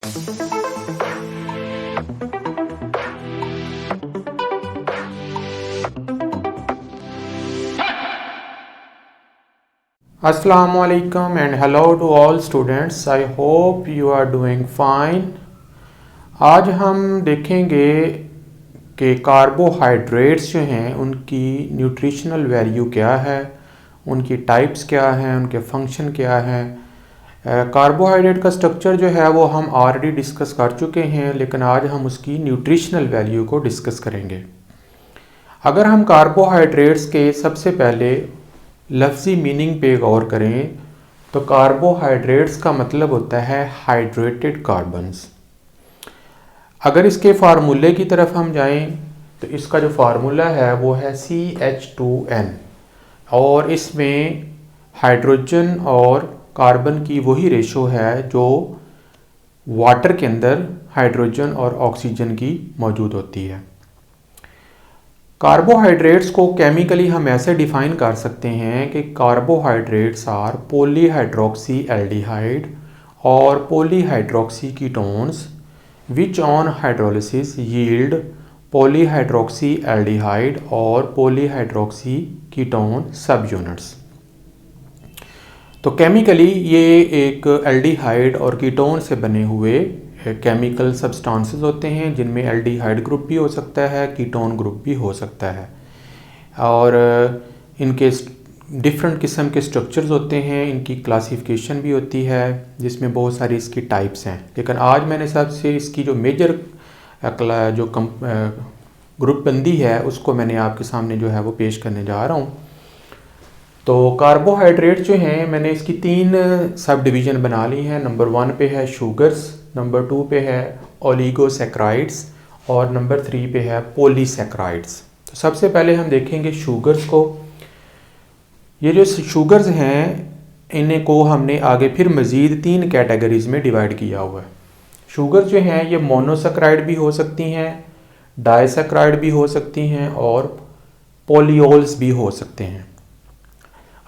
Assalamu alaikum and hello to all students. I hope you are doing fine. आज हम देखेंगे कि carbohydrates जो हैं उनकी न्यूट्रिशनल वैल्यू क्या है, उनकी टाइप्स क्या हैं, उनके फंक्शन क्या हैं। कार्बोहाइड्रेट का स्ट्रक्चर जो है वो हम ऑलरेडी डिस्कस कर चुके हैं, लेकिन आज हम उसकी न्यूट्रिशनल वैल्यू को डिस्कस करेंगे। अगर हम कार्बोहाइड्रेट्स के सबसे पहले लफ्ज़ी मीनिंग पे गौर करें तो कार्बोहाइड्रेट्स का मतलब होता है हाइड्रेटेड कार्बन्स। अगर इसके फार्मूले की तरफ हम जाएं तो इसका जो फार्मूला है वो है CH2N और इसमें हाइड्रोजन और कार्बन की वही रेशो है जो वाटर के अंदर हाइड्रोजन और ऑक्सीजन की मौजूद होती है। कार्बोहाइड्रेट्स को केमिकली हम ऐसे डिफाइन कर सकते हैं कि कार्बोहाइड्रेट्स आर पॉलीहाइड्रोक्सी एल्डिहाइड और polyhydroxy ketones which on hydrolysis yield polyhydroxy aldehyde और पॉलीहाइड्रोक्सी कीटोन सब यूनिट्स। तो केमिकली ये एक एल्डिहाइड और कीटोन से बने हुए केमिकल सब्सटेंसेस होते हैं, जिनमें एल्डिहाइड ग्रुप भी हो सकता है, कीटोन ग्रुप भी हो सकता है और इनके डिफरेंट किस्म के स्ट्रक्चर्स होते हैं, इनकी क्लासिफिकेशन भी होती है जिसमें बहुत सारी इसकी टाइप्स हैं। लेकिन आज मैंने सबसे इसकी जो मेजर जो ग्रुप बंदी है उसको मैंने आपके सामने जो है वो पेश करने जा रहा हूँ। तो कार्बोहाइड्रेट जो हैं मैंने इसकी 3 सब डिवीज़न बना ली हैं। नंबर 1 पे है शुगर्स, नंबर 2 पे है ओलिगोसैकराइड्स और नंबर 3 पे है पॉलीसैकराइड्स। तो सबसे पहले हम देखेंगे शुगर्स को। ये जो शुगर्स हैं इन्हें को हमने आगे फिर मज़ीद 3 कैटेगरीज़ में डिवाइड किया हुआ है। शुगर्स जो हैं ये मोनोसैकराइड भी हो सकती हैं, डाइसैकराइड भी हो सकती हैं और पॉलीओल्स भी हो सकते हैं।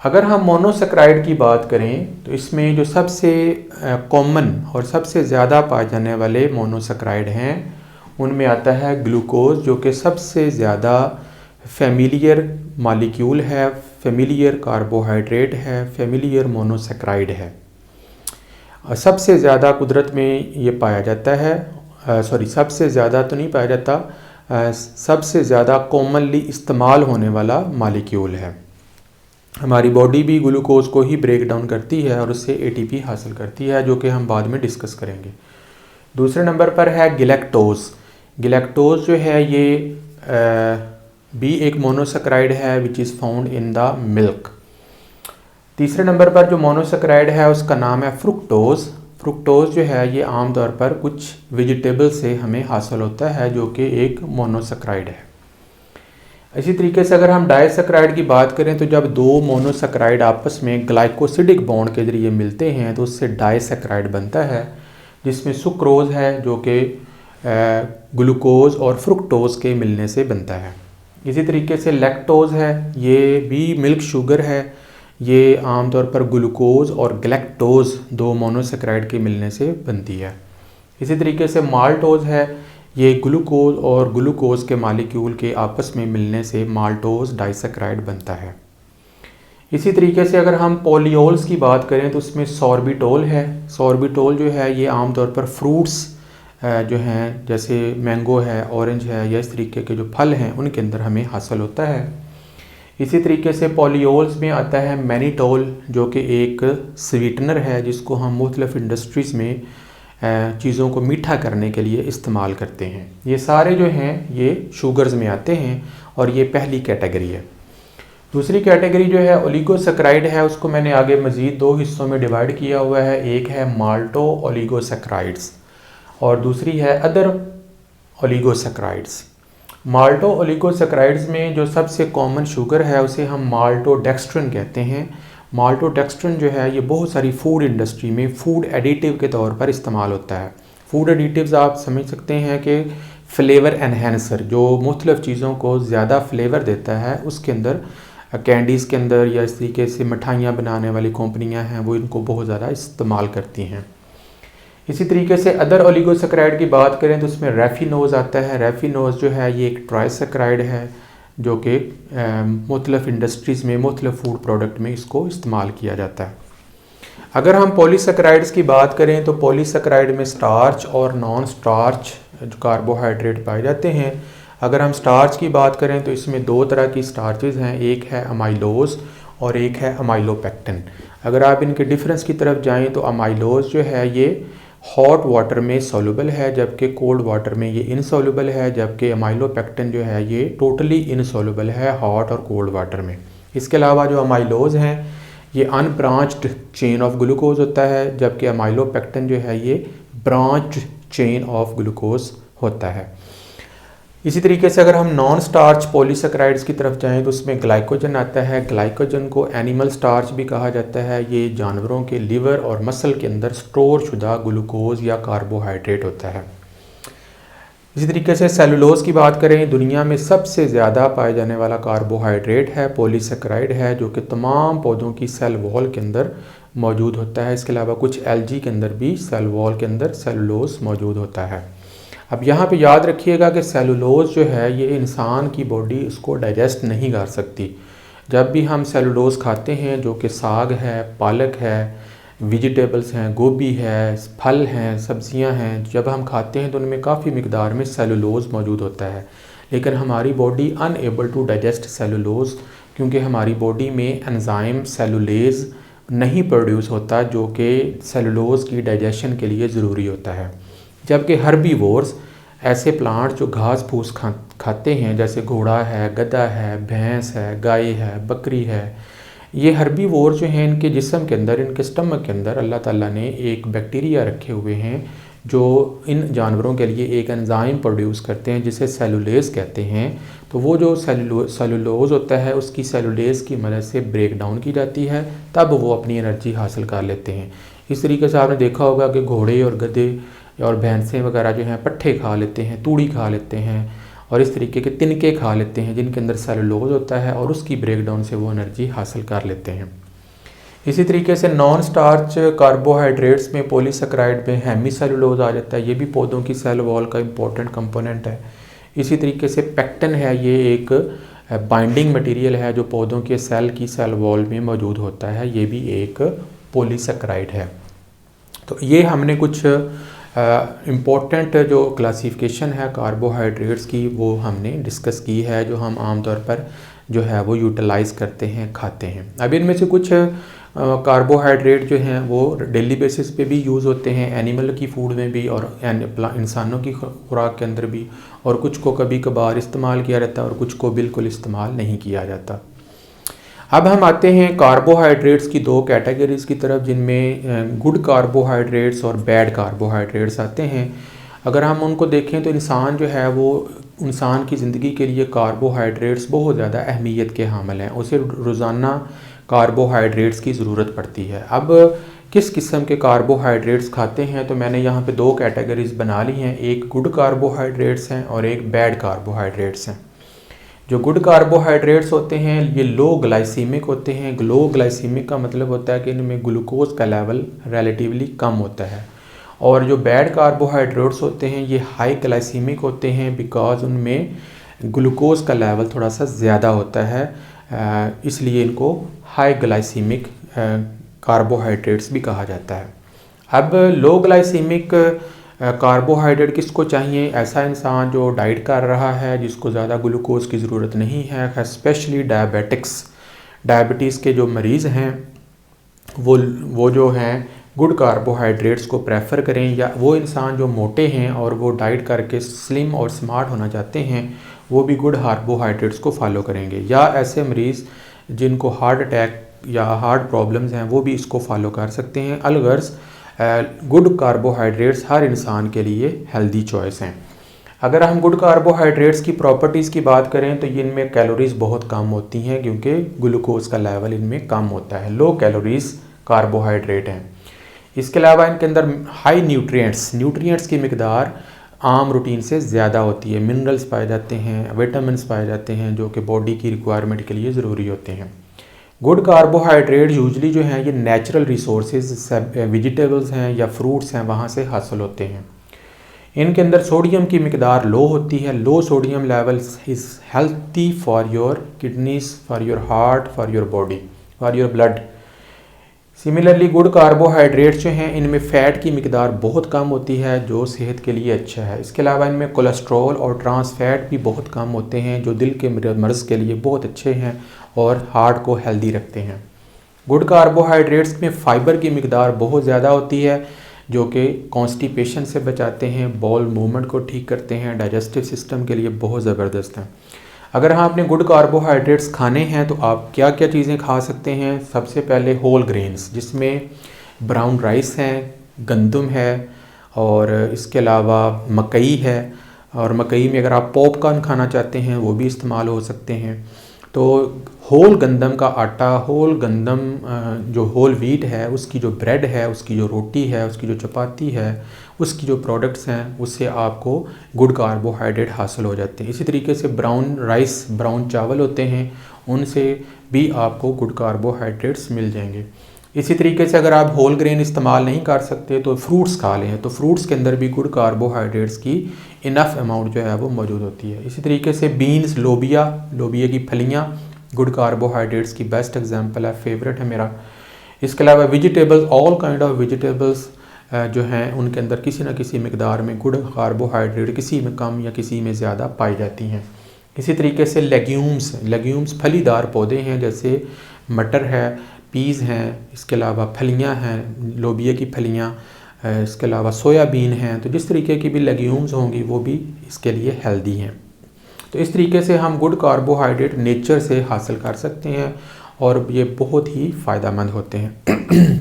अगर हम मोनोसैकराइड की बात करें तो इसमें जो सबसे कॉमन और सबसे ज़्यादा पाए जाने वाले मोनोसैकराइड हैं उनमें आता है ग्लूकोज, जो कि सबसे ज़्यादा फेमिलियर मॉलिक्यूल है, फेमिलियर कार्बोहाइड्रेट है, फेमिलियर मोनोसैकराइड है। सबसे ज़्यादा कुदरत में ये पाया जाता है, सबसे ज़्यादा तो नहीं पाया जाता, सबसे ज़्यादा कॉमनली इस्तेमाल होने वाला मॉलिक्यूल है। हमारी बॉडी भी ग्लूकोज को ही ब्रेक डाउन करती है और उससे ATP हासिल करती है, जो कि हम बाद में डिस्कस करेंगे। दूसरे नंबर पर है गिलैक्टोज। गिलैक्टोज जो है ये भी एक मोनोसैकराइड है which is found in the milk. तीसरे नंबर पर जो मोनोसैकराइड है उसका नाम है फ्रुक्टोज। फ्रुक्टोज जो है ये आमतौर पर कुछ वेजिटेबल से हमें हासिल होता है, जो कि एक मोनोसैकराइड है। इसी तरीके से अगर हम डाइसैकराइड की बात करें तो जब 2 मोनोसैकराइड आपस में ग्लाइकोसिडिक बॉन्ड के ज़रिए मिलते हैं तो उससे डाइसैकराइड बनता है, जिसमें सुक्रोज है जो कि ग्लूकोज और फ्रुक्टोज के मिलने से बनता है। इसी तरीके से लैक्टोज है, ये भी मिल्क शुगर है, ये आमतौर पर ग्लूकोज और गैलेक्टोज 2 मोनोसैकराइड के मिलने से बनती है। इसी तरीके से माल्टोज है, ये ग्लूकोज और ग्लूकोज के मॉलिक्यूल के आपस में मिलने से माल्टोज डाइसैकराइड बनता है। इसी तरीके से अगर हम पॉलीओल्स की बात करें तो उसमें सॉर्बिटोल है। सॉर्बिटोल जो है ये आमतौर पर फ्रूट्स जो हैं जैसे मैंगो है, ऑरेंज है या इस तरीके के जो फल हैं उनके अंदर हमें हासिल होता है। इसी तरीके से पॉलीओल्स में आता है मैनिटोल, जो कि एक स्वीटनर है जिसको हम मुख्तलिफ इंडस्ट्रीज़ में चीज़ों को मीठा करने के लिए इस्तेमाल करते हैं। ये सारे जो हैं ये शुगर्स में आते हैं और ये पहली कैटेगरी है। दूसरी कैटेगरी जो है ओलिगोसैकराइड है, उसको मैंने आगे मज़ीद 2 हिस्सों में डिवाइड किया हुआ है। एक है माल्टो ओलिगोसैकराइड्स और दूसरी है अदर ओलिगोसैकराइड्स। माल्टो ओलिगोसैकराइड्स में जो सबसे कॉमन शुगर है उसे हम माल्टोडेक्स्ट्रिन कहते हैं। माल्टोडेक्स्ट्रिन जो है ये बहुत सारी फूड इंडस्ट्री में फूड एडिटिव के तौर पर इस्तेमाल होता है। फूड एडिटिव्स आप समझ सकते हैं कि फ्लेवर एनहेंसर, जो मुख्तलिफ़ चीज़ों को ज़्यादा फ्लेवर देता है, उसके अंदर कैंडीज़ के अंदर या इस तरीके से मिठाइयाँ बनाने वाली कंपनियां हैं वो इनको बहुत ज़्यादा इस्तेमाल करती हैं। इसी तरीके से अदर ओलिगोसैकेराइड की बात करें तो उसमें रेफिनोज आता है। रेफिनोज जो है ये एक ट्राइसैकेराइड है जो कि मुख्तलिफ इंडस्ट्रीज़ में मुख्तलिफ फूड प्रोडक्ट में इसको इस्तेमाल किया जाता है। अगर हम पॉलीसैकेराइड्स की बात करें तो पॉलीसैकेराइड में स्टार्च और नॉन स्टार्च जो कार्बोहाइड्रेट पाए जाते हैं। अगर हम स्टार्च की बात करें तो इसमें दो तरह की स्टार्चेज हैं, एक है अमाइलोज और एक है अमाइलोपेक्टिन। अगर आप इनके डिफरेंस की तरफ जाएं तो अमाइलोज जो है ये हॉट वाटर में सॉल्युबल है, जबकि कोल्ड वाटर में ये इनसॉल्युबल है, जबकि अमाइलोपेक्टिन जो है ये टोटली इनसॉल्युबल है हॉट और कोल्ड वाटर में। इसके अलावा जो अमाइलोज हैं ये अनब्रांच्ड चेन ऑफ ग्लूकोज होता है, जबकि अमाइलोपेक्टिन जो है ये ब्रांच्ड चेन ऑफ ग्लूकोज होता है। इसी तरीके से अगर हम नॉन स्टार्च पॉलीसैकेराइड्स की तरफ जाएं तो उसमें ग्लाइकोजन आता है। ग्लाइकोजन को एनिमल स्टार्च भी कहा जाता है। ये जानवरों के लिवर और मसल के अंदर स्टोर शुदा ग्लूकोज या कार्बोहाइड्रेट होता है। इसी तरीके से सेलुलोज की बात करें, दुनिया में सबसे ज़्यादा पाए जाने वाला कार्बोहाइड्रेट है पॉलीसैकेराइड है, जो कि तमाम पौधों की सेल वॉल के अंदर मौजूद होता है। इसके अलावा कुछ एल्गी के अंदर भी सेल वॉल के अंदर सेलुलोज मौजूद होता है। अब यहाँ पे याद रखिएगा कि सेलुलोज जो है ये इंसान की बॉडी इसको डाइजेस्ट नहीं कर सकती। जब भी हम सेलुलोज खाते हैं, जो कि साग है, पालक है, वेजिटेबल्स हैं, गोभी है, फल हैं, सब्जियां हैं, जब हम खाते हैं तो उनमें काफ़ी मिकदार में सेलुलोज मौजूद होता है। लेकिन हमारी body unable to digest cellulose, क्योंकि हमारी बॉडी में एंजाइम सेलुलेज नहीं प्रोड्यूस होता जो कि सेलुलोज की डाइजेशन के लिए ज़रूरी होता है। जबकि हर्बीवोर्स ऐसे प्लांट जो घास फूस खाते हैं, जैसे घोड़ा है, गधा है, भैंस है, गाय है, बकरी है, ये हर्बीवोर जो हैं इनके जिस्म के अंदर, इनके स्टमक के अंदर अल्लाह ताला ने एक बैक्टीरिया रखे हुए हैं जो इन जानवरों के लिए एक एंजाइम प्रोड्यूस करते हैं जिसे सेलुलेज कहते हैं। तो वो जो सेलुलोज होता है उसकी सेलुलेज की मदद से ब्रेक डाउन की जाती है, तब वो अपनी एनर्जी हासिल कर लेते हैं। इस तरीके से आपने देखा होगा कि घोड़े और गधे और भैंसें वगैरह जो हैं पट्ठे खा लेते हैं, तूड़ी खा लेते हैं और इस तरीके के तिनके खा लेते हैं जिनके अंदर सेलुलोज होता है और उसकी ब्रेकडाउन से वो एनर्जी हासिल कर लेते हैं। इसी तरीके से नॉन स्टार्च कार्बोहाइड्रेट्स में पॉलीसैकेराइड में हेमी सेलुलोज आ जाता है। ये भी पौधों की सेल वॉल का इम्पोर्टेंट कंपोनेंट है। इसी तरीके से पेक्टिन है, ये एक बाइंडिंग मटेरियल है जो पौधों के सेल की सेल वॉल में मौजूद होता है। ये भी एक पॉलीसैकेराइड है। तो ये हमने कुछ इम्पोर्टेंट जो क्लासिफिकेशन है कार्बोहाइड्रेट्स की वो हमने डिस्कस की है, जो हम आमतौर पर जो है वो यूटिलाइज़ करते हैं, खाते हैं। अब इनमें से कुछ कार्बोहाइड्रेट जो हैं वो डेली बेसिस पे भी यूज़ होते हैं, एनिमल की फूड में भी और इंसानों की खुराक के अंदर भी, और कुछ को कभी कभार इस्तेमाल किया जाता है और कुछ को बिल्कुल इस्तेमाल नहीं किया जाता। अब हम आते हैं कार्बोहाइड्रेट्स की दो कैटेगरीज़ की तरफ, जिनमें गुड कार्बोहाइड्रेट्स और बैड कार्बोहाइड्रेट्स आते हैं। अगर हम उनको देखें तो इंसान जो है वो इंसान की ज़िंदगी के लिए कार्बोहाइड्रेट्स बहुत ज़्यादा अहमियत के हामिल हैं। उसे रोज़ाना कार्बोहाइड्रेट्स की ज़रूरत पड़ती है। अब किस किस्म के कार्बोहाइड्रेट्स खाते हैं, तो मैंने यहाँ पे दो कैटेगरीज़ बना ली हैं, एक गुड कार्बोहाइड्रेट्स हैं और एक बैड कार्बोहाइड्रेट्स हैं। जो गुड कार्बोहाइड्रेट्स होते हैं ये लो ग्लाइसीमिक होते हैं। लो ग्लाइसीमिक का मतलब होता है कि इनमें ग्लूकोज का लेवल रिलेटिवली कम होता है। और जो बैड कार्बोहाइड्रेट्स होते हैं ये हाई ग्लाइसीमिक होते हैं, बिकॉज उनमें ग्लूकोज का लेवल थोड़ा सा ज़्यादा होता है, इसलिए इनको हाई ग्लाइसीमिक कार्बोहाइड्रेट्स भी कहा जाता है। अब लो ग्लाइसीमिक कार्बोहाइड्रेट किसको चाहिए? ऐसा इंसान जो डाइट कर रहा है, जिसको ज़्यादा ग्लूकोज की ज़रूरत नहीं है, स्पेशली डायबिटीज़ के जो मरीज़ हैं वो जो हैं गुड कार्बोहाइड्रेट्स को प्रेफर करें, या वो इंसान जो मोटे हैं और वो डाइट करके स्लिम और स्मार्ट होना चाहते हैं वो भी गुड कार्बोहाइड्रेट्स को फॉलो करेंगे, या ऐसे मरीज़ जिनको हार्ट अटैक या हार्ट प्रॉब्लम्स हैं वो भी इसको फॉलो कर सकते हैं। अलगर्ज गुड कार्बोहाइड्रेट्स हर इंसान के लिए हेल्दी चॉइस हैं। अगर हम गुड कार्बोहाइड्रेट्स की प्रॉपर्टीज़ की बात करें तो इनमें कैलोरीज़ बहुत कम होती हैं, क्योंकि ग्लूकोज का लेवल इनमें कम होता है। लो कैलोरीज कार्बोहाइड्रेट हैं। इसके अलावा इनके अंदर हाई न्यूट्रिएंट्स की मिकदार आम रूटीन से ज़्यादा होती है। मिनरल्स पाए जाते हैं, विटामिन्स पाए जाते हैं जो कि बॉडी की रिक्वायरमेंट के लिए ज़रूरी होते हैं। गुड कार्बोहाइड्रेट यूजली जो हैं ये नेचुरल रिसोर्सेज वेजिटेबल्स हैं या फ्रूट्स हैं वहाँ से हासिल होते हैं। इनके अंदर सोडियम की मिकदार लो होती है। Low sodium levels is healthy for your kidneys, for your heart, for your body, for your blood. Similarly good carbohydrates जो हैं इनमें फ़ैट की मिकदार बहुत कम होती है जो सेहत के लिए अच्छा है। इसके अलावा इनमें कोलेस्ट्रॉल और ट्रांस फैट भी बहुत कम होते हैं जो दिल के मर्ज़ के लिए बहुत अच्छे हैं और हार्ट को हेल्दी रखते हैं। गुड कार्बोहाइड्रेट्स में फ़ाइबर की मिकदार बहुत ज़्यादा होती है जो कि कॉन्स्टिपेशन से बचाते हैं, बॉल मूवमेंट को ठीक करते हैं, डाइजेस्टिव सिस्टम के लिए बहुत ज़बरदस्त हैं। अगर हाँ आपने गुड कार्बोहाइड्रेट्स खाने हैं तो आप क्या क्या चीज़ें खा सकते हैं। सबसे पहले होल ग्रेन्स जिसमें ब्राउन राइस हैं, गंदम है और इसके अलावा मकई है, और मकई में अगर आप पॉपकॉर्न खाना चाहते हैं वो भी इस्तेमाल हो सकते हैं। तो होल गंदम का आटा, होल गंदम जो होल व्हीट है उसकी जो ब्रेड है, उसकी जो रोटी है, उसकी जो चपाती है, उसकी जो प्रोडक्ट्स हैं उससे आपको गुड कार्बोहाइड्रेट हासिल हो जाते हैं। इसी तरीके से ब्राउन राइस, ब्राउन चावल होते हैं, उनसे भी आपको गुड कार्बोहाइड्रेट्स मिल जाएंगे। इसी तरीके से अगर आप होल ग्रेन इस्तेमाल नहीं कर सकते तो फ्रूट्स खा लें, तो फ्रूट्स के अंदर भी गुड कार्बोहाइड्रेट्स की इनफ अमाउंट जो है वो मौजूद होती है। इसी तरीके से बीन्स, लोबिया की फलियाँ गुड कार्बोहाइड्रेट्स की बेस्ट एग्जांपल है, फेवरेट है मेरा। इसके अलावा vegetables, all kind of vegetables जो हैं उनके अंदर किसी न किसी मकदार में गुड कार्बोहाइड्रेट किसी में कम या किसी में ज़्यादा पाई जाती हैं। इसी तरीके से लेग्यूम्स फलीदार पौधे हैं जैसे मटर है, पीज़ हैं, इसके अलावा फलियां हैं, लोबिया की फलियां, इसके अलावा सोयाबीन हैं। तो जिस तरीके की भी लेग्यूम्स होंगी वो भी इसके लिए हेल्दी हैं। तो इस तरीके से हम गुड कार्बोहाइड्रेट नेचर से हासिल कर सकते हैं और ये बहुत ही फ़ायदेमंद होते हैं।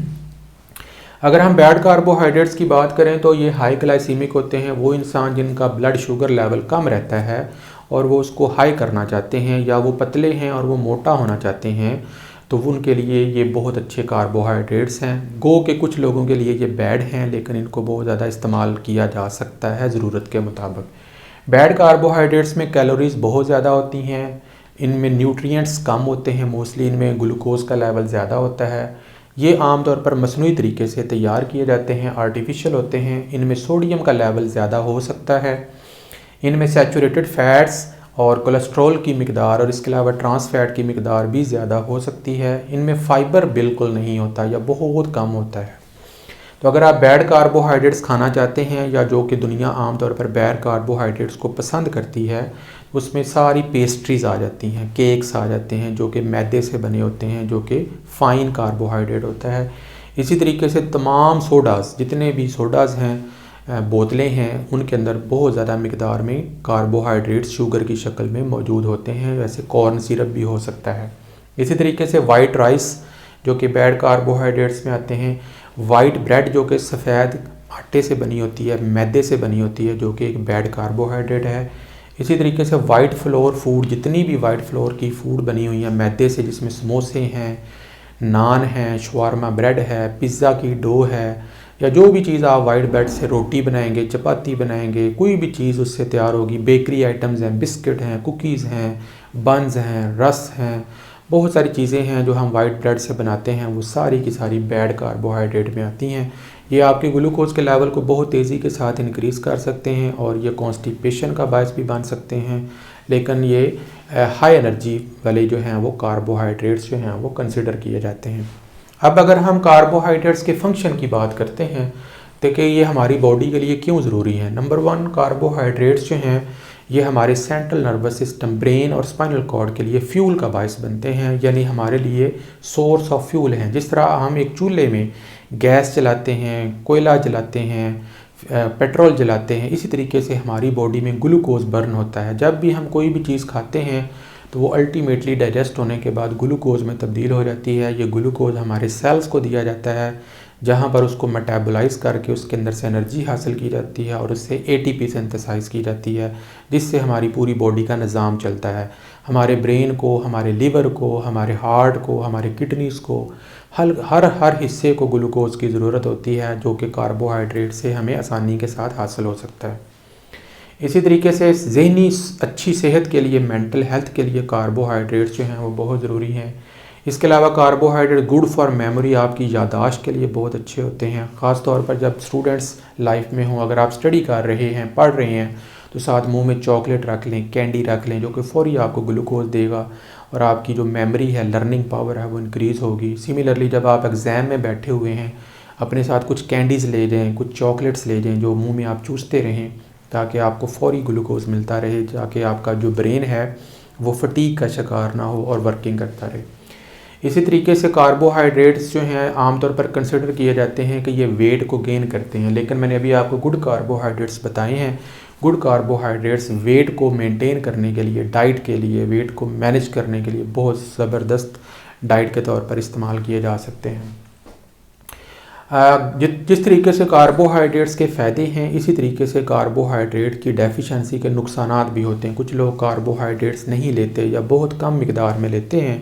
अगर हम बैड कार्बोहाइड्रेट्स की बात करें तो ये हाई ग्लाइसीमिक होते हैं। वो इंसान जिनका ब्लड शुगर लेवल कम रहता है और वो उसको हाई करना चाहते हैं, या वो पतले हैं और वो मोटा होना चाहते हैं, तो उनके लिए ये बहुत अच्छे कार्बोहाइड्रेट्स हैं। गो के कुछ लोगों के लिए ये बैड हैं लेकिन इनको बहुत ज़्यादा इस्तेमाल किया जा सकता है ज़रूरत के मुताबिक। बैड कार्बोहाइड्रेट्स में कैलोरीज बहुत ज़्यादा होती हैं, इनमें न्यूट्रिएंट्स कम होते हैं, मोस्टली इनमें ग्लूकोज का लेवल ज़्यादा होता है। ये आमतौर पर मसनूई तरीके से तैयार किए जाते हैं, आर्टिफिशियल होते हैं। इनमें सोडियम का लेवल ज़्यादा हो सकता है। इनमें सैचुरेटेड फ़ैट्स और कोलेस्ट्रॉल की मिकदार और इसके अलावा ट्रांस फैट की मिकदार भी ज़्यादा हो सकती है। इनमें फ़ाइबर बिल्कुल नहीं होता या बहुत कम होता है। तो अगर आप बैड कार्बोहाइड्रेट्स खाना चाहते हैं, या जो कि दुनिया आमतौर पर बैड कार्बोहाइड्रेट्स को पसंद करती है, उसमें सारी पेस्ट्रीज़ आ जाती हैं, केक्स आ जाते हैं जो कि मैदे से बने होते हैं, जो कि फ़ाइन कार्बोहाइड्रेट होता है। इसी तरीके से तमाम सोडाज़, जितने भी सोडाज़ हैं, बोतलें हैं, उनके अंदर बहुत ज़्यादा मिकदार में कार्बोहाइड्रेट्स शुगर की शक्ल में मौजूद होते हैं। वैसे कॉर्न सिरप भी हो सकता है। इसी तरीके से वाइट राइस जो कि बैड कार्बोहाइड्रेट्स में आते हैं, वाइट ब्रेड जो कि सफ़ेद आटे से बनी होती है, मैदे से बनी होती है, जो कि एक बैड कार्बोहाइड्रेट है। इसी तरीके से वाइट फ्लोर फूड, जितनी भी वाइट फ्लोर की फूड बनी हुई है मैदे से, जिसमें समोसे हैं, नान हैं, शवारमा ब्रेड है, पिज़्ज़ा की डो है, या जो भी चीज़ आप वाइट ब्रेड से रोटी बनाएंगे, चपाती बनाएंगे, कोई भी चीज़ उससे तैयार होगी, बेकरी आइटम्स हैं, बिस्किट हैं, कुकीज़ हैं, बन्स हैं, रस हैं, बहुत सारी चीज़ें हैं जो हम वाइट ब्रेड से बनाते हैं, वो सारी की सारी बैड कार्बोहाइड्रेट में आती हैं। ये आपके ग्लूकोज के लेवल को बहुत तेज़ी के साथ इंक्रीज़ कर सकते हैं और ये कॉन्स्टिपेशन का बायस भी बन सकते हैं। लेकिन ये हाई एनर्जी वाले जो हैं वो कार्बोहाइड्रेट्स जो हैं वो कंसिडर किए जाते हैं। अब अगर हम कार्बोहाइड्रेट्स के फंक्शन की बात करते हैं तो कि ये हमारी बॉडी के लिए क्यों ज़रूरी है। नंबर 1, कार्बोहाइड्रेट्स जो हैं ये हमारे सेंट्रल नर्वस सिस्टम, ब्रेन और स्पाइनल कॉर्ड के लिए फ्यूल का बायस बनते हैं, यानी हमारे लिए सोर्स ऑफ फ्यूल हैं। जिस तरह हम एक चूल्हे में गैस जलाते हैं, कोयला जलाते हैं, पेट्रोल जलाते हैं, इसी तरीके से हमारी बॉडी में ग्लूकोज बर्न होता है। जब भी हम कोई भी चीज़ खाते हैं तो वो अल्टीमेटली डाइजेस्ट होने के बाद ग्लूकोज में तब्दील हो जाती है। ये ग्लूकोज हमारे सेल्स को दिया जाता है, जहाँ पर उसको मेटाबोलाइज करके उसके अंदर से एनर्जी हासिल की जाती है और उससे ATP सिंथेसाइज़ की जाती है, जिससे हमारी पूरी बॉडी का निज़ाम चलता है। हमारे ब्रेन को, हमारे लीवर को, हमारे हार्ट को, हमारे किडनीज़ को, हर हिस्से को ग्लूकोज की ज़रूरत होती है, जो कि कार्बोहाइड्रेट से हमें आसानी के साथ हासिल हो सकता है। इसी तरीके से ज़हनी अच्छी सेहत के लिए, मेंटल हेल्थ के लिए कार्बोहाइड्रेट्स जो हैं वो बहुत ज़रूरी हैं। इसके अलावा कार्बोहाइड्रेट गुड फॉर मेमोरी, आपकी यादाश्त के लिए बहुत अच्छे होते हैं, ख़ास तौर पर जब स्टूडेंट्स लाइफ में हों। अगर आप स्टडी कर रहे हैं, पढ़ रहे हैं, तो साथ मुंह में चॉकलेट रख लें, कैंडी रख लें, जो कि फ़ौरी आपको ग्लूकोज देगा और आपकी जो मेमोरी है, लर्निंग पावर है, वो इंक्रीज़ होगी। सिमिलरली जब आप एग्ज़ाम में बैठे हुए हैं, अपने साथ कुछ कैंडीज़ ले जाएँ, कुछ चॉकलेट्स ले जाएँ जो मुँह में आप चूसते रहें, ताकि आपको फ़ौरी ग्लूकोज मिलता रहे, ताकि आपका जो ब्रेन है वो फटीग का शिकार ना हो और वर्किंग करता रहे। इसी तरीके से कार्बोहाइड्रेट्स जो हैं आमतौर पर कंसिडर किए जाते हैं कि ये वेट को गेन करते हैं, लेकिन मैंने अभी आपको गुड कार्बोहाइड्रेट्स बताए हैं। गुड कार्बोहाइड्रेट्स वेट को मेंटेन करने के लिए, डाइट के लिए, वेट को मैनेज करने के लिए बहुत ज़बरदस्त डाइट के तौर पर इस्तेमाल किए जा सकते हैं। जिस तरीके से कार्बोहाइड्रेट्स के फ़ायदे हैं, इसी तरीके से कार्बोहाइड्रेट की डेफिशिएंसी के नुकसानात भी होते हैं। कुछ लोग कार्बोहाइड्रेट्स नहीं लेते या बहुत कम मिकदार में लेते हैं।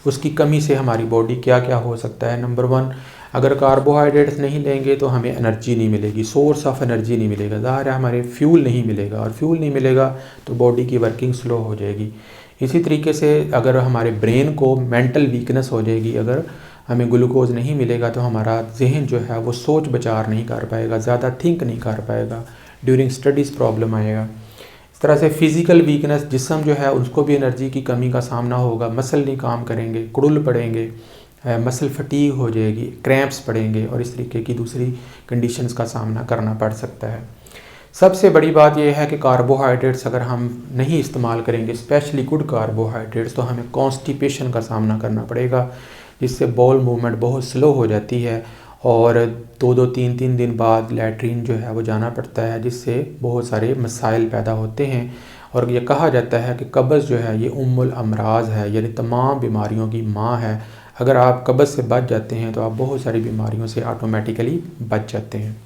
उसकी कमी से हमारी बॉडी क्या क्या हो सकता है। नंबर 1, अगर कार्बोहाइड्रेट्स नहीं लेंगे तो हमें एनर्जी नहीं मिलेगी, सोर्स ऑफ एनर्जी नहीं मिलेगा, ज़ाहिर है हमारे फ्यूल नहीं मिलेगा, और फ्यूल नहीं मिलेगा तो बॉडी की वर्किंग स्लो हो जाएगी। इसी तरीके से अगर हमारे ब्रेन को मेंटल वीकनेस हो जाएगी, अगर हमें ग्लूकोज नहीं मिलेगा तो हमारा जहन जो है वो सोच विचार नहीं कर पाएगा, ज़्यादा थिंक नहीं कर पाएगा, ड्यूरिंग स्टडीज़ प्रॉब्लम आएगा। इस तरह से फ़िज़िकल वीकनेस, जिस्म जो है उसको भी एनर्जी की कमी का सामना होगा, मसल नहीं काम करेंगे, कुड़ुल पड़ेंगे, मसल फटीग हो जाएगी, क्रैम्प्स पड़ेंगे और इस तरीके की दूसरी कंडीशंस का सामना करना पड़ सकता है। सबसे बड़ी बात यह है कि कार्बोहाइड्रेट्स अगर हम नहीं इस्तेमाल करेंगे, स्पेशली गुड कार्बोहाइड्रेट्स, तो हमें कॉन्स्टिपेशन का सामना करना पड़ेगा, जिससे बॉल मूवमेंट बहुत स्लो हो जाती है और 2-2, 3-3 दिन बाद लैट्रीन जो है वो जाना पड़ता है, जिससे बहुत सारे मसाइल पैदा होते हैं। और ये कहा जाता है कि कब्ज़ जो है ये उम्मुल अमराज है, यानी तमाम बीमारियों की माँ है। अगर आप कब्ज़ से बच जाते हैं तो आप बहुत सारी बीमारियों से ऑटोमेटिकली बच जाते हैं।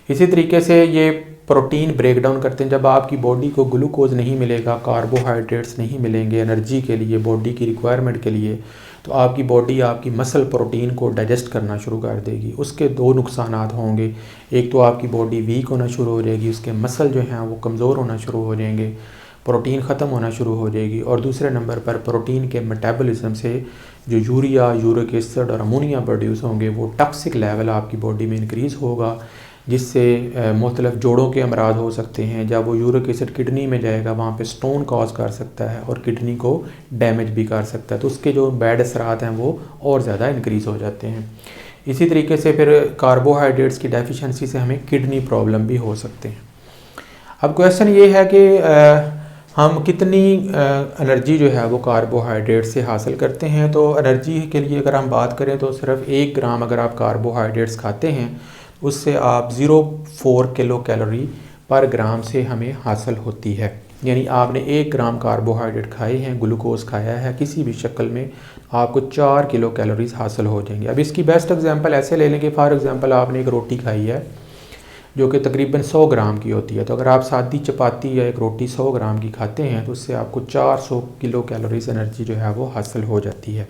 इसी तरीके से ये प्रोटीन ब्रेक डाउन करते हैं। जब आपकी बॉडी को ग्लूकोज नहीं मिलेगा, कार्बोहाइड्रेट्स नहीं मिलेंगे एनर्जी के लिए, बॉडी की रिक्वायरमेंट के लिए, तो आपकी बॉडी आपकी मसल प्रोटीन को डाइजेस्ट करना शुरू कर देगी। उसके 2 नुकसानात होंगे। एक तो आपकी बॉडी वीक होना शुरू हो जाएगी, उसके मसल जो हैं वो कमज़ोर होना शुरू हो जाएंगे, प्रोटीन ख़त्म होना शुरू हो जाएगी। और दूसरे नंबर पर प्रोटीन के मेटाबॉलिज्म से जो यूरिया, यूरिक एसिड और अमोनिया प्रोड्यूस होंगे, वो टॉक्सिक लेवल आपकी बॉडी में इंक्रीज़ होगा, जिससे मुख्तलिफ जोड़ों के अमराज हो सकते हैं। जब वो यूरिक एसिड किडनी में जाएगा, वहाँ पे स्टोन कॉज कर सकता है और किडनी को डैमेज भी कर सकता है, तो उसके जो बैड असरात हैं वो और ज़्यादा इंक्रीज़ हो जाते हैं। इसी तरीके से फिर कार्बोहाइड्रेट्स की डेफिशिएंसी से हमें किडनी प्रॉब्लम भी हो सकते हैं। अब क्वेश्चन ये है कि हम कितनी एनर्जी जो है वो कार्बोहाइड्रेट से हासिल करते हैं। तो एनर्जी के लिए अगर हम बात करें तो सिर्फ 1 ग्राम अगर आप कार्बोहाइड्रेट्स खाते हैं, उससे आप 0.4 किलो कैलोरी पर ग्राम से हमें हासिल होती है। यानी आपने 1 ग्राम कार्बोहाइड्रेट खाए हैं, ग्लूकोज खाया है किसी भी शक्ल में, आपको 4 किलो कैलोरीज हासिल हो जाएंगे। अब इसकी बेस्ट एग्जांपल ऐसे ले लेंगे, फॉर एग्जांपल आपने एक रोटी खाई है जो कि तकरीबन 100 ग्राम की होती है, तो अगर आप सादी चपाती या एक रोटी 100 ग्राम की खाते हैं तो उससे आपको 400 किलो कैलोरीज एनर्जी जो है वो हासिल हो जाती है।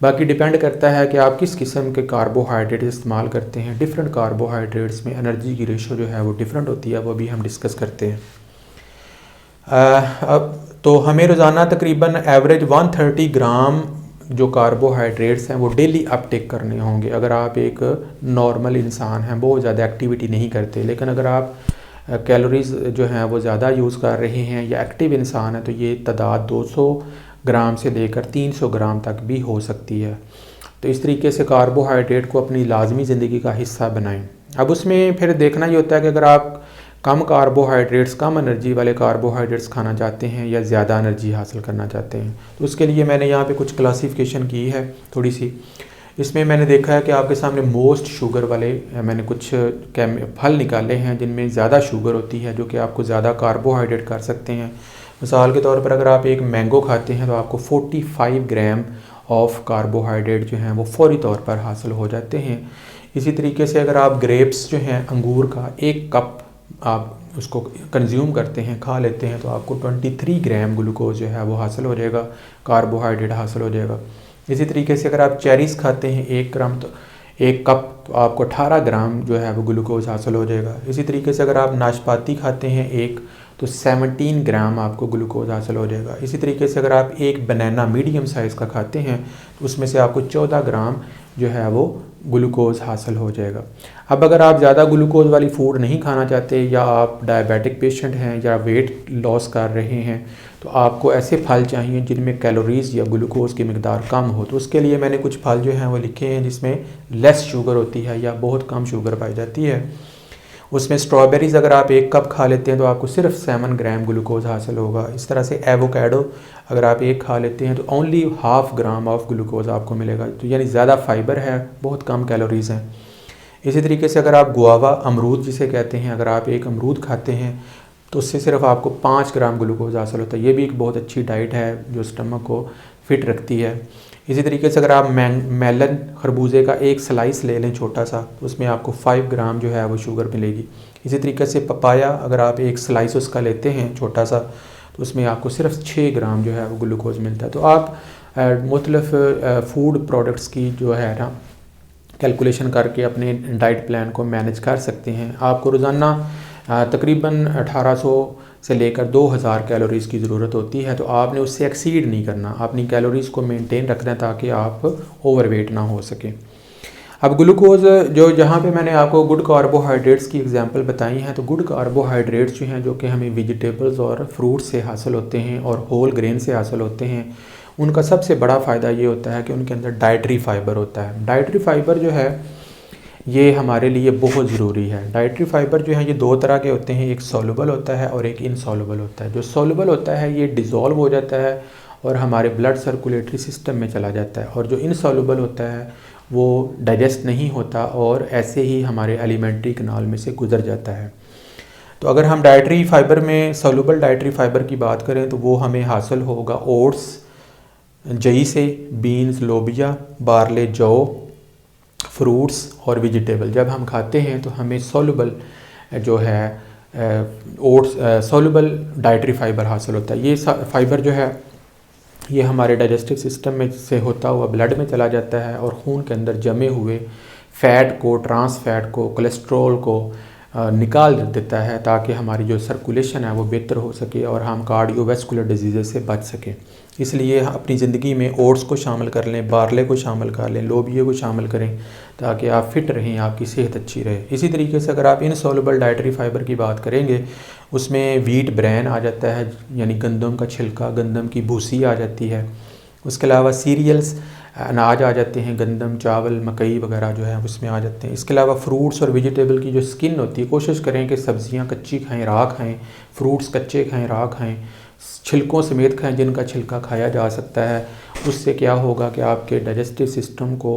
बाकी डिपेंड करता है कि आप किस किस्म के कार्बोहाइड्रेट इस्तेमाल करते हैं। डिफरेंट कार्बोहाइड्रेट्स में एनर्जी की रेशो जो है वो डिफरेंट होती है, वो भी हम डिस्कस करते हैं। अब तो हमें रोज़ाना तकरीबन एवरेज 130 ग्राम जो कार्बोहाइड्रेट्स हैं वो डेली अपटेक करने होंगे। अगर आप एक नॉर्मल इंसान हैं, बहुत ज़्यादा एक्टिविटी नहीं करते, लेकिन अगर आप कैलोरीज जो हैं वो ज़्यादा यूज़ कर रहे हैं या एक्टिव इंसान है, तो ये तादाद 200 ग्राम से लेकर 300 ग्राम तक भी हो सकती है। तो इस तरीके से कार्बोहाइड्रेट को अपनी लाजमी ज़िंदगी का हिस्सा बनाएं। अब उसमें फिर देखना ये होता है कि अगर आप कम कार्बोहाइड्रेट्स, कम एनर्जी वाले कार्बोहाइड्रेट्स खाना चाहते हैं या ज़्यादा एनर्जी हासिल करना चाहते हैं, तो उसके लिए मैंने यहाँ पे कुछ क्लासिफिकेशन की है थोड़ी सी। इसमें मैंने देखा है कि आपके सामने मोस्ट शुगर वाले मैंने कुछ फल निकाले हैं जिनमें ज़्यादा शुगर होती है, जो कि आपको ज़्यादा कार्बोहाइड्रेट कर सकते हैं। मिसाल के तौर पर अगर आप एक मैंगो खाते हैं तो आपको 45 ग्राम ऑफ कार्बोहाइड्रेट जो हैं वो फौरी तौर पर हासिल हो जाते हैं। इसी तरीके से अगर आप ग्रेप्स जो हैं, अंगूर का 1 कप आप उसको कंज्यूम करते हैं, खा लेते हैं, तो आपको 23 ग्राम ग्लूकोज जो है वो हासिल हो जाएगा, कार्बोहाइड्रेट हासिल हो जाएगा। इसी तरीके से अगर आप चेरीज़ खाते हैं 1 1 कप तो आपको 18 ग्राम जो है वो ग्लूकोज हासिल हो जाएगा। इसी तरीके से अगर आप नाशपाती खाते हैं एक, तो 17 ग्राम आपको ग्लूकोज हासिल हो जाएगा। इसी तरीके से अगर आप एक बनाना मीडियम साइज़ का खाते हैं तो उसमें से आपको 14 ग्राम जो है वो ग्लूकोज हासिल हो जाएगा। अब अगर आप ज़्यादा ग्लूकोज वाली फूड नहीं खाना चाहते, या आप डायबिटिक पेशेंट हैं, या वेट लॉस कर रहे हैं, तो आपको ऐसे फल चाहिए जिनमें कैलोरीज़ या ग्लूकोज की मिकदार कम हो। तो उसके लिए मैंने कुछ फल जो हैं वो लिखे हैं जिसमें लेस शुगर होती है या बहुत कम शुगर पाई जाती है। उसमें स्ट्रॉबेरीज़ अगर आप 1 कप खा लेते हैं तो आपको सिर्फ 7 ग्राम ग्लूकोज हासिल होगा। इस तरह से एवोकाडो अगर आप 1 खा लेते हैं तो ओनली 1/2 ग्राम ऑफ ग्लूकोज आपको मिलेगा। तो यानी ज़्यादा फाइबर है, बहुत कम कैलोरीज़ हैं। इसी तरीके से अगर आप गुआवा, अमरूद जिसे कहते हैं, अगर आप एक अमरूद खाते हैं तो उससे सिर्फ आपको 5 ग्राम ग्लूकोज हासिल होता है। ये भी एक बहुत अच्छी डाइट है जो स्टमक को फिट रखती है। इसी तरीके से अगर आप मेलन, खरबूजे का एक स्लाइस ले लें छोटा सा, तो उसमें आपको 5 ग्राम जो है वो शुगर मिलेगी। इसी तरीके से पपाया अगर आप एक स्लाइस उसका लेते हैं छोटा सा, तो उसमें आपको सिर्फ 6 ग्राम जो है वो ग्लूकोज मिलता है। तो आप मुख्तलिफ फूड प्रोडक्ट्स की जो है ना कैलकुलेशन करके अपने डाइट प्लान को मैनेज कर सकते हैं। आपको रोज़ाना तकरीबन 1800 से लेकर 2000 कैलोरीज़ की ज़रूरत होती है। तो आपने उससे एक्सीड नहीं करना, अपनी कैलोरीज़ को मेंटेन रखना है ताकि आप ओवरवेट ना हो सके। अब ग्लूकोज जो जहाँ पे मैंने आपको गुड कार्बोहाइड्रेट्स की एग्जांपल बताई हैं, तो गुड कार्बोहाइड्रेट्स जो हैं जो कि हमें वेजिटेबल्स और फ्रूट्स से हासिल होते हैं और होल ग्रेन से हासिल होते हैं, उनका सबसे बड़ा फ़ायदा ये होता है कि उनके अंदर डाइटरी फाइबर होता है। डाइटरी फाइबर जो है ये हमारे लिए बहुत ज़रूरी है। डाइटरी फाइबर जो है ये 2 तरह के होते हैं, एक सॉल्युबल होता है और एक इनसॉल्युबल होता है। जो सॉल्युबल होता है ये डिज़ोल्व हो जाता है और हमारे ब्लड सर्कुलेटरी सिस्टम में चला जाता है, और जो इनसॉल्युबल होता है वो डाइजेस्ट नहीं होता और ऐसे ही हमारे एलिमेंट्री कनाल में से गुजर जाता है। तो अगर हम डाइटरी फाइबर में सॉल्युबल डाइटरी फाइबर की बात करें तो वो हमें हासिल होगा ओट्स, जई से, बीन्स, लोबिया, बार्ले, जौ, फ्रूट्स और वेजिटेबल जब हम खाते हैं तो हमें सॉल्युबल जो है ओट्स सॉल्युबल डाइटरी फाइबर हासिल होता है। ये फाइबर जो है ये हमारे डाइजेस्टिव सिस्टम में से होता हुआ ब्लड में चला जाता है और खून के अंदर जमे हुए फ़ैट को, ट्रांस फैट को, कोलेस्ट्रॉल को निकाल देता है ताकि हमारी जो सर्कुलेशन है वो बेहतर हो सके और हम कार्डियोवैस्कुलर डिजीज़ से बच सकें। इसलिए अपनी ज़िंदगी में ओट्स को शामिल कर लें, बार्ले को शामिल कर लें, लोबिया को शामिल करें ताकि आप फिट रहें, आपकी सेहत अच्छी रहे। इसी तरीके से अगर आप इनसॉल्युबल डाइटरी फाइबर की बात करेंगे, उसमें व्हीट ब्रैन आ जाता है, यानी गंदम का छिलका, गंदम की भूसी आ जाती है। उसके अलावा सीरियल्स, अनाज आ जाते हैं, गंदम, चावल, मकई वगैरह जो है उसमें आ जाते हैं। इसके अलावा फ्रूट्स और वेजिटेबल की जो स्किन होती है, कोशिश करें कि सब्जियां कच्ची खाएं, राह खाएं, फ्रूट्स कच्चे खाएं, राह खाएं, छिलकों समेत खाएं जिनका छिलका खाया जा सकता है। उससे क्या होगा कि आपके डाइजेस्टिव सिस्टम को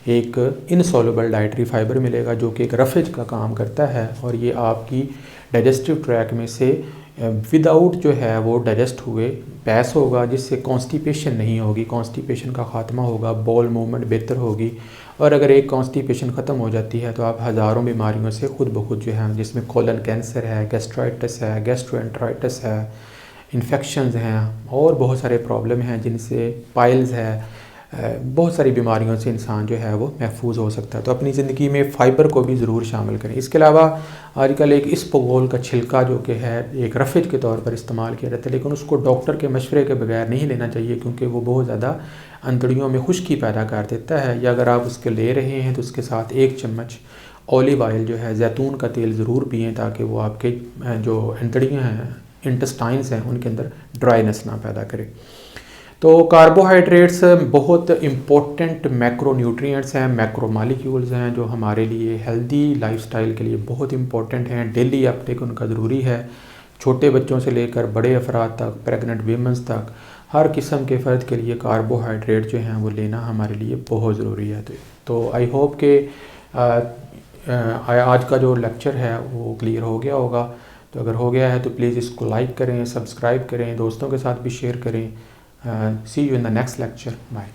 एक इनसॉल्युबल डाइटरी फाइबर मिलेगा जो कि एक रफेज का काम करता है और ये आपकी डाइजेस्टिव ट्रैक में से विदाउट जो है वो डाइजेस्ट हुए पैस होगा, जिससे कॉन्स्टिपेशन नहीं होगी, कॉन्स्टिपेशन का ख़ात्मा होगा, बॉल मूवमेंट बेहतर होगी। और अगर एक कॉन्स्टिपेशन ख़त्म हो जाती है तो आप हज़ारों बीमारियों से खुद ब खुद जो है, जिसमें कोलन कैंसर है, गैस्ट्राइटिस है, गैस्ट्रोएंटराइटिस है, इन्फेक्शंस हैं और बहुत सारे प्रॉब्लम हैं जिनसे पाइल्स है, बहुत सारी बीमारियों से इंसान जो है वो महफूज हो सकता है। तो अपनी ज़िंदगी में फ़ाइबर को भी ज़रूर शामिल करें। इसके अलावा आजकल एक इसबगोल का छिलका जो कि है एक रफेज के तौर पर इस्तेमाल किया जाता है, लेकिन उसको डॉक्टर के मशवरे के बगैर नहीं लेना चाहिए क्योंकि वो बहुत ज़्यादा अंतड़ियों में खुश्की पैदा कर देता है। या अगर आप उसके ले रहे हैं तो उसके साथ 1 चम्मच ऑलिव ऑयल जो है, जैतून का तेल ज़रूर पिएँ ताकि वो आपके जो अंतड़ियाँ हैं, इंटेस्टाइन्स हैं, उनके अंदर ड्राइनेस ना पैदा करे। तो कार्बोहाइड्रेट्स बहुत इम्पोर्टेंट मैक्रोन्यूट्रिएंट्स हैं, मैक्रोमॉलिक्यूल्स हैं जो हमारे लिए हेल्दी लाइफस्टाइल के लिए बहुत इम्पोर्टेंट हैं। डेली अपटेक उनका ज़रूरी है। छोटे बच्चों से लेकर बड़े अफराद तक, प्रेग्नेंट वीमेंस तक, हर किस्म के फ़र्द के लिए कार्बोहाइड्रेट जो हैं वो लेना हमारे लिए बहुत ज़रूरी है। तो आई होप कि आज का जो लेक्चर है वो क्लियर हो गया होगा। तो अगर हो गया है तो प्लीज़ इसको लाइक करें, सब्सक्राइब करें, दोस्तों के साथ भी शेयर करें। See you in the next lecture. Bye.